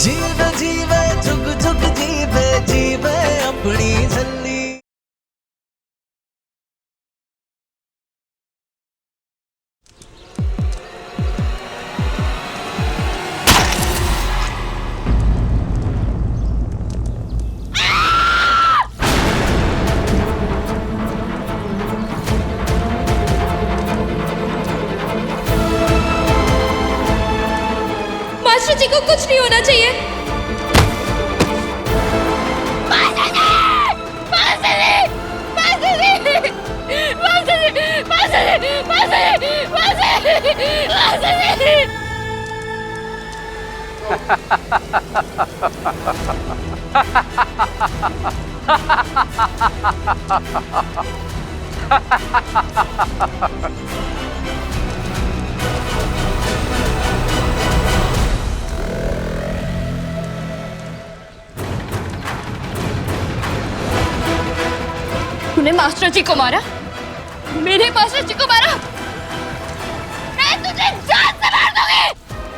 जीवे जीवे झुक झुक जीवे जीवे अपनी झल्ली। मास्टर जी को कुछ नहीं होना चाहिए। तूने मास्टर जी को मारा, मेरे मास्टर जी को मारा। मैं तुझे जान से मार दूंगी,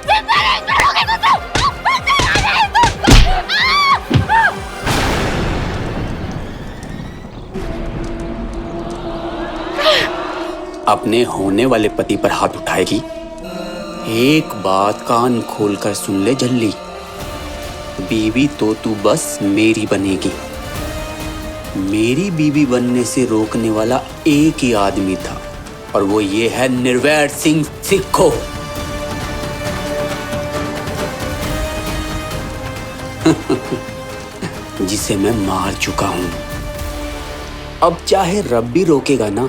जिंदा नहीं छोड़ूंगी तुझे। अपने होने वाले पति पर हाथ उठाएगी? एक बात कान खोलकर सुन ले जल्ली, बीवी तो तू बस मेरी बनेगी। मेरी बीवी बनने से रोकने वाला एक ही आदमी था और वो ये है निर्वैर सिंह सिक्खो। जिसे मैं मार चुका हूं। अब चाहे रब भी रोकेगा ना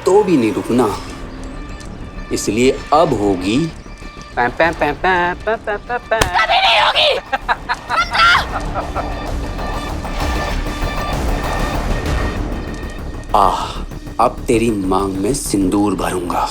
तो भी नहीं रुकना, इसलिए अब होगी कभी नहीं होगी। अब तेरी मांग में सिंदूर भरूंगा।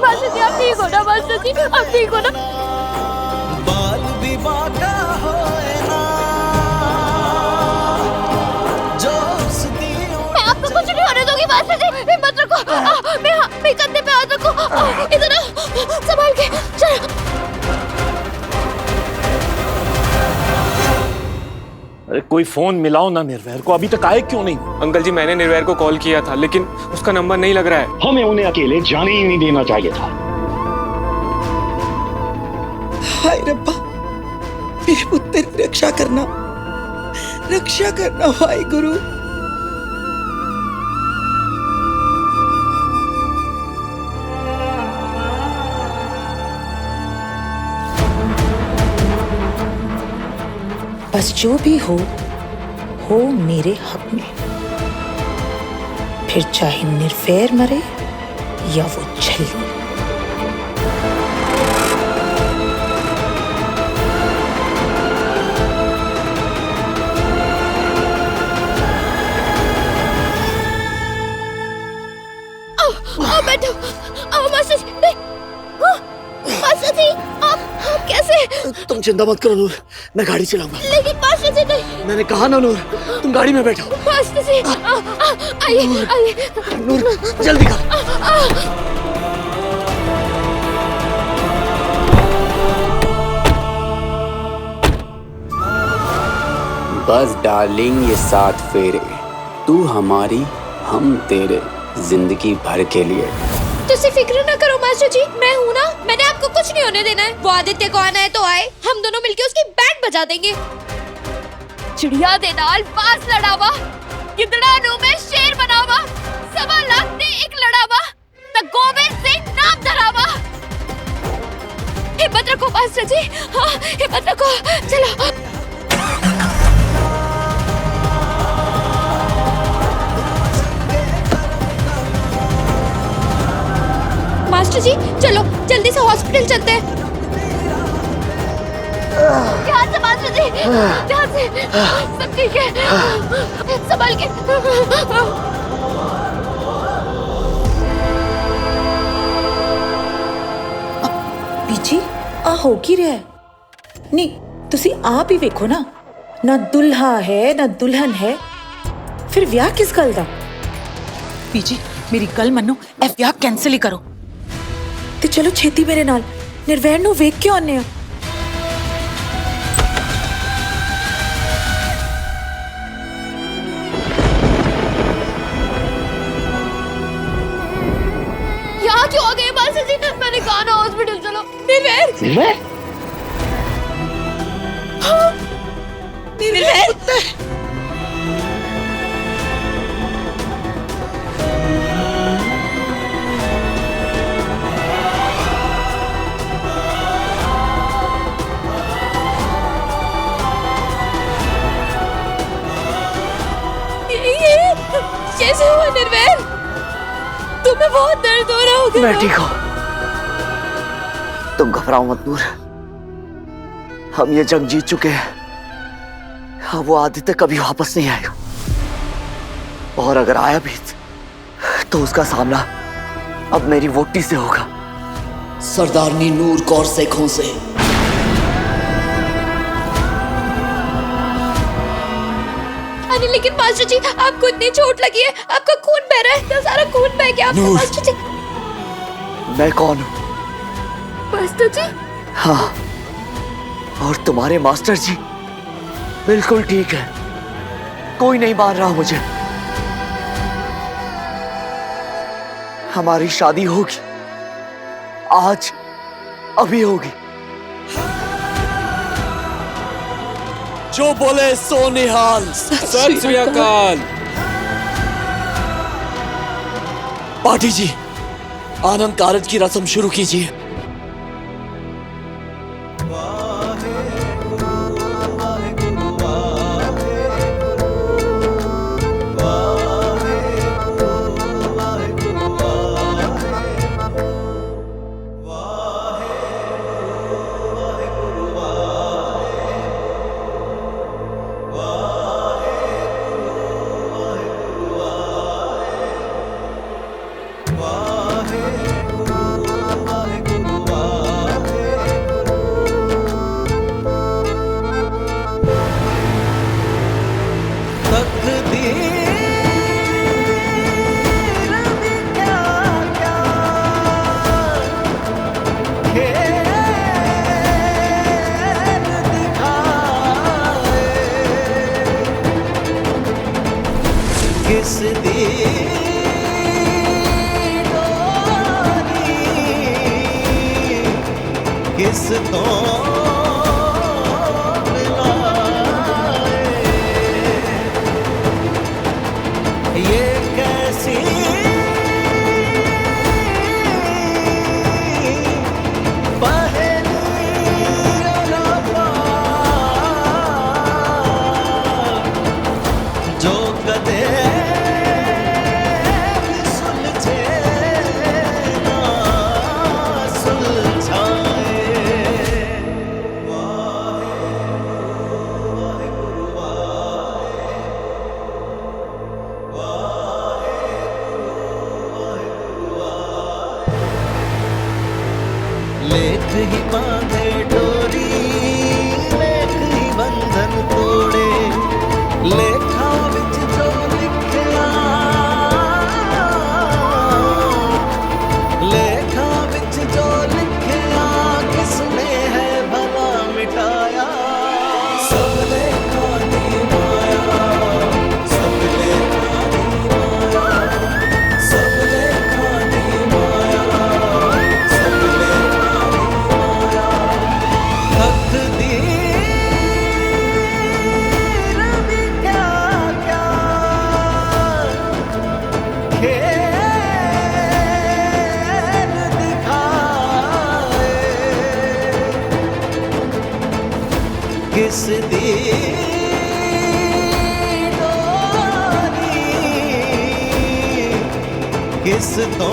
मास्टर जी आप ठीक हो ना? मास्टर जी आप ठीक हो ना? बाल भी बाका होए ना जो मैं आपको कुछ नहीं होने दूंगी मास्टर जी। हिम्मत रखो, मैं कंधे पे हाथ रखो, इधर संभाल के चलो। अरे कोई फोन मिलाओ ना निर्वैर को, अभी तक आए क्यों नहीं? अंकल जी मैंने निर्वैर को कॉल किया था लेकिन उसका नंबर नहीं लग रहा है। हमें उन्हें अकेले जाने ही नहीं देना चाहिए था। हाय रब्बा, मेरे पुत्र की रक्षा करना हाय गुरु। बस जो भी हो मेरे हक में, फिर चाहे निर्वैर मरे या वो झल्ली। आओ बैठो, आओ मास्टर जी। मास्टर जी आप कैसे? तुम चिंता मत करो नूर, मैं गाड़ी चलाऊंगा। लेकिन मास्टर जी नहीं। मैंने कहा ना नूर, तुम गाड़ी में बैठो। मास्टर जी आइए आइए। नूर जल्दी कर। बस डार्लिंग, ये 7 फेरे तू हमारी, हम तेरे, जिंदगी भर के लिए। तुसी फिक्र ना करो मास्टर जी, मैं हूँ ना, मैंने आपको कुछ नहीं होने देना है। वो आदित्य को आना है तो आए, हम दोनों मिलके उसकी बैंड बजा देंगे। चिड़िया दे नाल बास लड़ावा, गिदड़ा नु में शेर बनावा, 1.25 लाख ने एक लड़ावा, त गोविंद सिंह नाम धरावा। हिम्मत रखो मास्टर जी, हाँ हिम्मत रखो, चलो। मास्टर जी चलो जल्दी से हॉस्पिटल चलते हैं। ध्यान से मास्टर जी, ध्यान से, सब ठीक है, संभाल के। बीजी आ हो की रहा है? नहीं तुसी आप ही वेखो ना, ना दुल्हा है ना दुल्हन है, फिर ब्याह किस गल दा? बीजी मेरी गल मनो, ए ब्याह कैंसिल ही करो। ते चलो छेती मेरे नाल निर्वैर नु वेख के आने। यहाँ क्यों आ गए मास्टर जी? मैंने कहा ना हॉस्पिटल चलो। निर्वैर, निर्वैर? निर्वैर, कैसे हुआ निर्वैर? तुम्हें बहुत दर्द हो रहा होगा। मैं ठीक हूँ, तुम घबराओ मत नूर, हम ये जंग जीत चुके हैं। हाँ, वो आदित्य कभी वापस नहीं आएगा, और अगर आया भी तो उसका सामना अब मेरी वोटी से होगा, सरदारनी नूर कौर शेखों से। अरे लेकिन मास्टर जी आपको इतनी चोट लगी है, आपका खून बह रहा है, इतना सारा खून बह गया आपका मास्टर जी। मैं कौन हूँ? मास्टर जी? हाँ, और तुम्हारे मास्टर जी बिल्कुल ठीक है, कोई नहीं मार रहा मुझे। हमारी शादी होगी, आज अभी होगी। जो बोले सो निहाल। सत श्री अकाल। पाठी जी, आनंद कारज की रस्म शुरू कीजिए। किस दी डोरी किस तो मिलाए, ये कैसी जो कदे सुलझे ना सुलझाए। लेख ही बांधे डोरी, लेख ही बंधन तोड़े, लेखा विच जो लिखिया, लेखा विच जो लिखिया, किसने है भला मिटाया। सब लेखा दी किस तो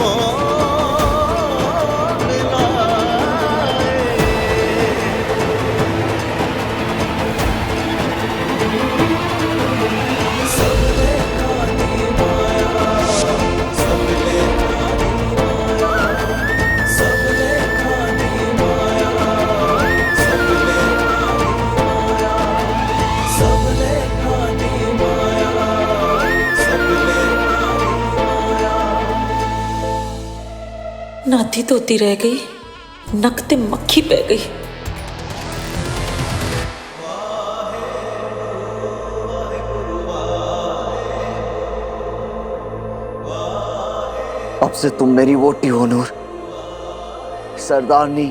नाती धोती रह गई, नक ते मक्खी पै गई। अब से तुम मेरी वोटी हो नूर, सरदारनी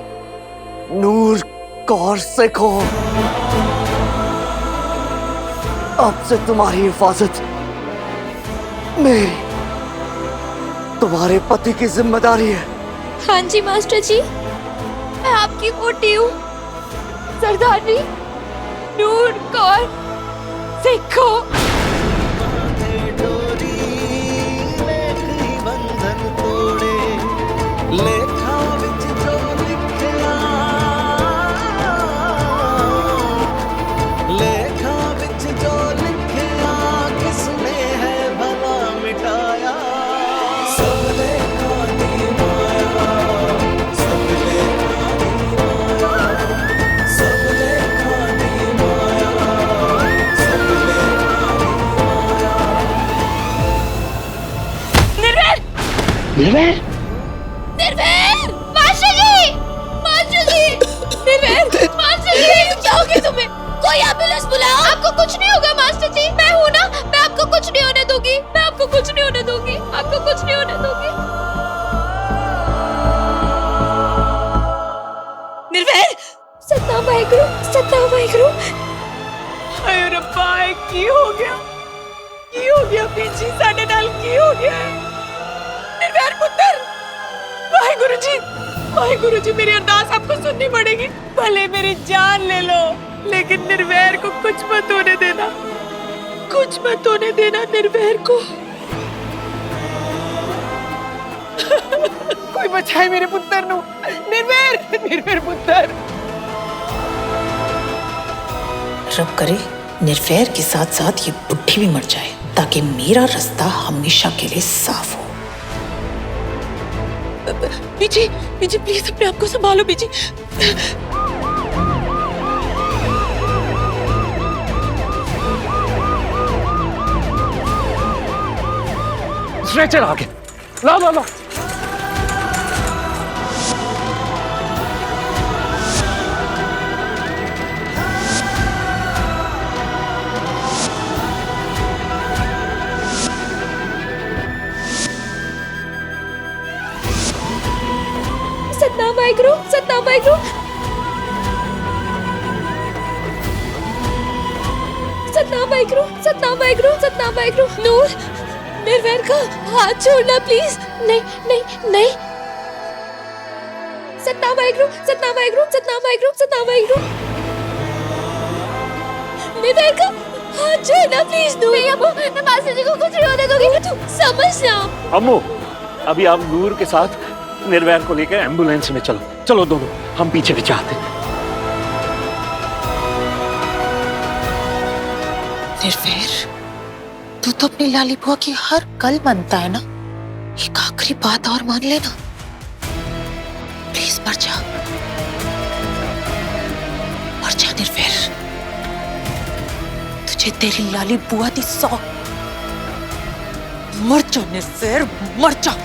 नूर कौर सिख हो। अब से तुम्हारी हिफाजत मेरी, तुम्हारे पति की जिम्मेदारी है। हाँ जी मास्टर जी, मैं आपकी पोती हूँ, सरदारनी नूर कौर सिख हो। डोरी लेख बंधन तोड़े, लेखा विच जो लिखिया, लेखा विच जो लिखिया, किसने है भला मिटाया। सब लेखा दी माया, सब लेखा दी माया, सब लेखा दी माया, सब लेखा निर्वैर, निर्भय! मास्टर जी! मास्टर जी! निर्भय! मास्टर जी! क्या हो गया तुम्हें? कोई एम्बुलेंस बुलाओ। आपको कुछ नहीं होगा मास्टर जी, मैं हूँ ना, मैं आपको कुछ नहीं होने दूंगी, मैं आपको कुछ नहीं होने दूंगी, आपको कुछ नहीं होने दूंगी। निर्भय! सतनाम वाहेगुरु, सतनाम वाहेगुरु। हाय रब्बा, की हो गया? की हो गया पीछे साडे नाल की हो गया है? निर्वैर पुत्र, वाहेगुरु जी मेरी अरदास आपको सुननी पड़ेगी। भले मेरी जान ले लो, लेकिन निर्वैर को कुछ मत होने देना, कुछ मत होने देना निर्वैर को। कोई बचाए मेरे पुत्र नु। निर्वैर, निर्वैर पुत्र। रब करे निर्वैर के साथ साथ ये बुढ़ी भी मर जाए, ताकि मेरा रास्ता हमेशा के लिए साफ हो। बीजी, बीजी प्लीज अपने आप को संभालो बीजी। स्ट्रेचर आगे, ला ला ला। सतनाम वाहेगुरु, सतनाम वाहेगुरु, सतनाम वाहेगुरु, सतनाम वाहेगुरु, सतनाम वाहेगुरु। नूर, निर्वैर का हाथ छोड़ना प्लीज। नहीं नहीं नहीं। सतनाम वाहेगुरु, सतनाम वाहेगुरु, सतनाम वाहेगुरु, सतनाम वाहेगुरु। निर्वैर का हाथ छोड़ना प्लीज। नूर, नहीं अम्मू, मैं मास्टर जी को कुछ नहीं होने दूंगी, तू समझना। अम्मू, अभी आप नूर के साथ निर्वैर को लेकर एम्बुलेंस में चलो, चलो दोनों, हम पीछे भी चाहते हैं। निर्वैर, तू तो अपनी लाली बुआ की हर कल मानता है ना, एक आखिरी बात और मान लेना, प्लीज मर जा, मर जा निर्वैर, तुझे तेरी लाली बुआ दी सौ, मर जा निर्वैर, मर जा।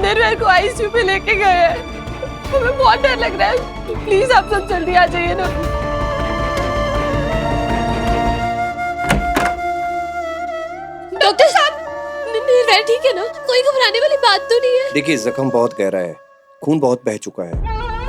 निर्वैर को आईसीयू में लेके गए हैं, हमें बहुत डर लग रहा है, प्लीज आप सब जल्दी आ जाइए ना। डॉक्टर साहब, निर्वैर ठीक है ना? कोई घबराने वाली बात तो नहीं है? देखिए जख्म बहुत गहरा है, खून बहुत बह चुका है,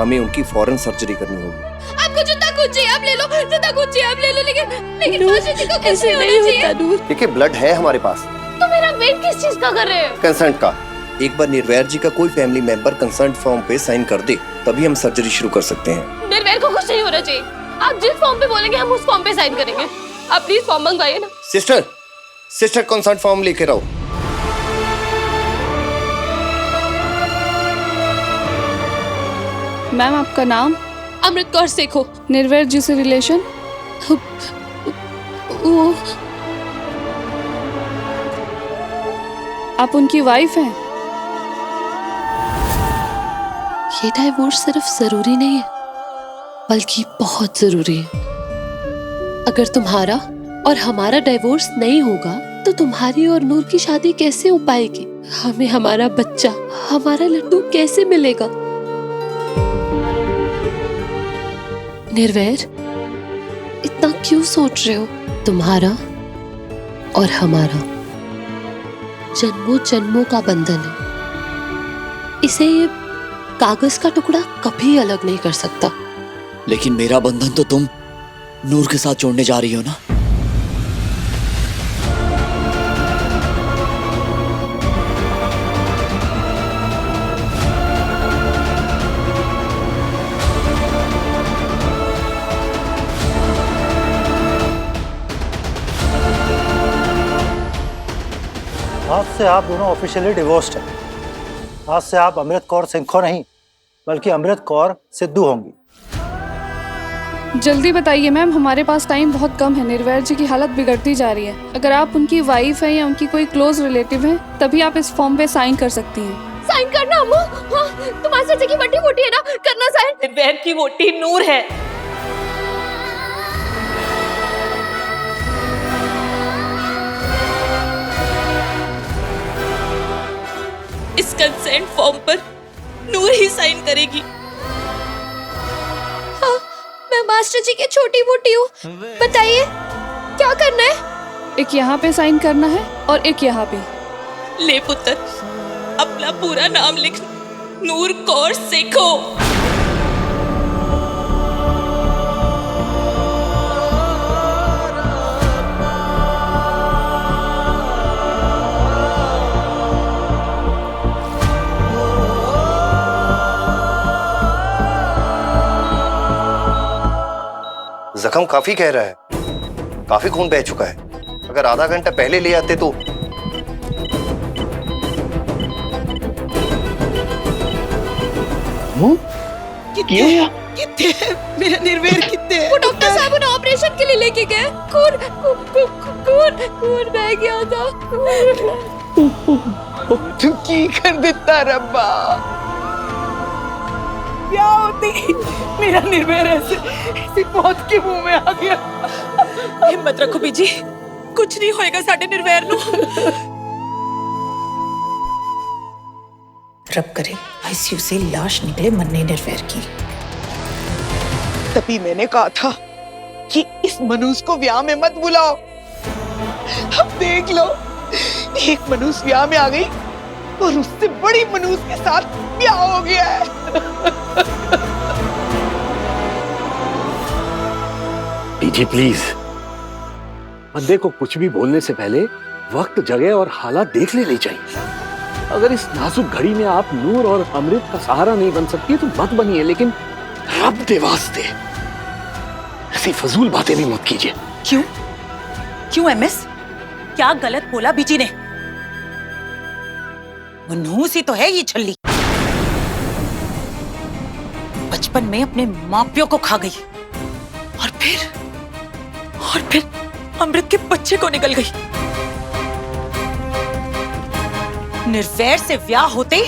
हमें उनकी फौरन सर्जरी करनी होगी। आपको जितना कुछ चाहिए आप ले लो, जितना कुछ चाहिए आप ले लो, लेकिन मास्टर जी को कुछ नहीं होना चाहिए। देखिए ब्लड है हमारे पास। तो मेरा वेट किस चीज का कर रहे हो? कंसर्ट का। एक बार निर्वैर जी का कोई फैमिली मेंबर कंसर्ट फॉर्म पे साइन कर दे तभी हम सर्जरी शुरू कर सकते हैं। निर्वैर को कुछ नहीं होना चाहिए। आप जिस फॉर्म पे बोलेंगे हम उस फॉर्म पे साइन करेंगे। आप प्लीज फॉर्म मंगवाइए ना। सिस्टर कंसर्ट फॉर्म लेकर आओ। मैम आपका नाम? अमृत कौर सेखो। निर्वैर जी से रिलेशन? वो आप उनकी वाइफ हैं? ये डाइवोर्स सिर्फ जरूरी नहीं है बल्कि बहुत जरूरी है। अगर तुम्हारा और हमारा डाइवोर्स नहीं होगा तो तुम्हारी और नूर की शादी कैसे हो पाएगी? हमें हमारा बच्चा, हमारा लड्डू कैसे मिलेगा? निर्वैर, इतना क्यों सोच रहे हो? तुम्हारा और हमारा जन्मों जन्मों का बंधन है। इसे ये कागज का टुकड़ा कभी अलग नहीं कर सकता। लेकिन मेरा बंधन तो तुम नूर के साथ जोड़ने जा रही हो ना। आज से आप दोनों ऑफिशियली डिवोर्स्ड हैं। आज से आप अमृत कौर सिंखो नहीं बल्कि अमृत कौर सिद्धू होंगी। जल्दी बताइए मैम, हमारे पास टाइम बहुत कम है। निर्वैर जी की हालत बिगड़ती जा रही है। अगर आप उनकी वाइफ हैं या उनकी कोई क्लोज रिलेटिव हैं तभी आप इस फॉर्म पे साइन कर सकती हैं। साइन करना अम्मू? हाँ, तुम्हारे चाचा की बड़ी वोटी है ना, करना साइन। निर्वैर की वोटी नूर है। इस कंसेंट फॉर्म पर नूर ही साइन करेगी। हाँ, मैं मास्टर जी की छोटी वोटी हूँ। बताइए क्या करना है? एक यहाँ पे साइन करना है और एक यहाँ पे। ले पुत्र, अपना पूरा नाम लिख, नूर कौर सेखो। जख्म काफी कह रहा है, काफी खून बह चुका है। अगर आधा घंटा पहले ले आते तो। कितने मेरा निर्वैर कितने? वो डॉक्टर साहब उन्हें ऑपरेशन के लिए लेके गए। खून बह गया था। तू की कर देता रब्बा? क्या होती मेरा निर्वैर ऐसी मौत के मुंह में आ गया। हिम्मत रखो बीजी, कुछ नहीं होएगा साडे निर्वैर नू। रब करे आईसीयू से लाश निकले मन्ने निर्वैर की। तभी मैंने कहा था कि इस मनुष्य को ब्याह में मत बुलाओ। अब देख लो, एक मनुष्य ब्याह में आ गई और उससे बड़ी मनुष्य के साथ ब्याह हो गया है। बीजी प्लीज, बंदे को कुछ भी बोलने से पहले वक्त, जगह और हालात देख लेनी चाहिए। अगर इस नाजुक घड़ी में आप नूर और अमृत का सहारा नहीं बन सकती तो मत बनिए, लेकिन रब दे वास्ते ऐसी फजूल बातें भी मत कीजिए। क्यों एमएस, क्या गलत बोला बीजी ने? मनहूस ही तो है ये छल्ली। बचपन में अपने माँ प्यो को खा गई और फिर अमृत के बच्चे को निकल गई। निर्वैर से ब्याह होते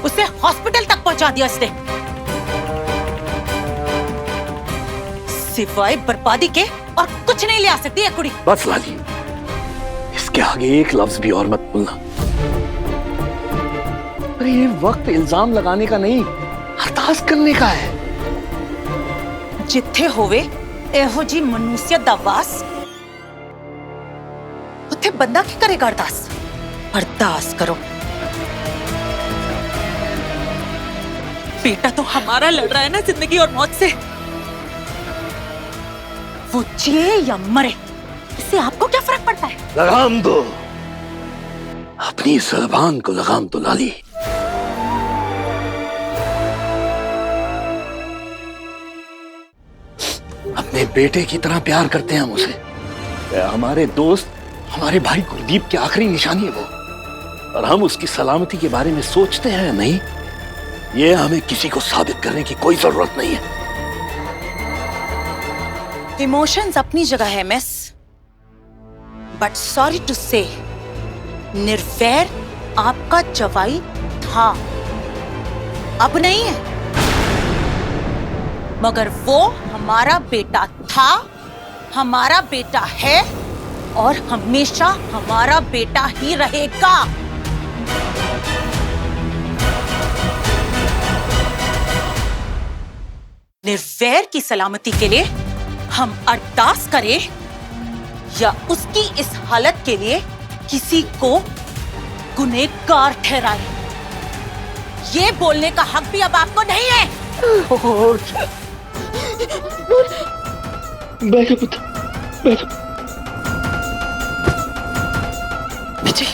उसे हॉस्पिटल तक पहुंचा दिया इसने। सिवाय बर्बादी के और कुछ नहीं ले आ सकती है कुड़ी। बस लाली, इसके आगे एक लफ्ज भी और मत बोलना। अरे ये वक्त इल्जाम लगाने का नहीं, अरदास करने का है। जिथे होवे एहो जी मनुष्य दा वास, उथे बंदा की करेगा अरदास? अरदास करो। बेटा तो हमारा लड़ रहा है ना जिंदगी और मौत से। वो जिए या मरे, इससे आपको क्या फर्क पड़ता है? लगाम दो, अपनी ज़ुबान को लगाम दो लाली। अपने बेटे की तरह प्यार करते हैं हम उसे। हमारे दोस्त, हमारे भाई गुरदीप की आखिरी निशानी है वो, और हम उसकी सलामती के बारे में सोचते हैं नहीं, ये हमें किसी को साबित करने की कोई जरूरत नहीं है। इमोशंस अपनी जगह है मिस, बट सॉरी टू से, निर्वैर आपका जवाई था, अब नहीं है, मगर वो हमारा बेटा था, हमारा बेटा है और हमेशा हमारा बेटा ही रहेगा। निर्वैर की सलामती के लिए हम अरदास करें या उसकी इस हालत के लिए किसी को गुनहगार ठहराएं, ये बोलने का हक भी अब आपको नहीं है। बैठो पुत्र, बैठो। विजय,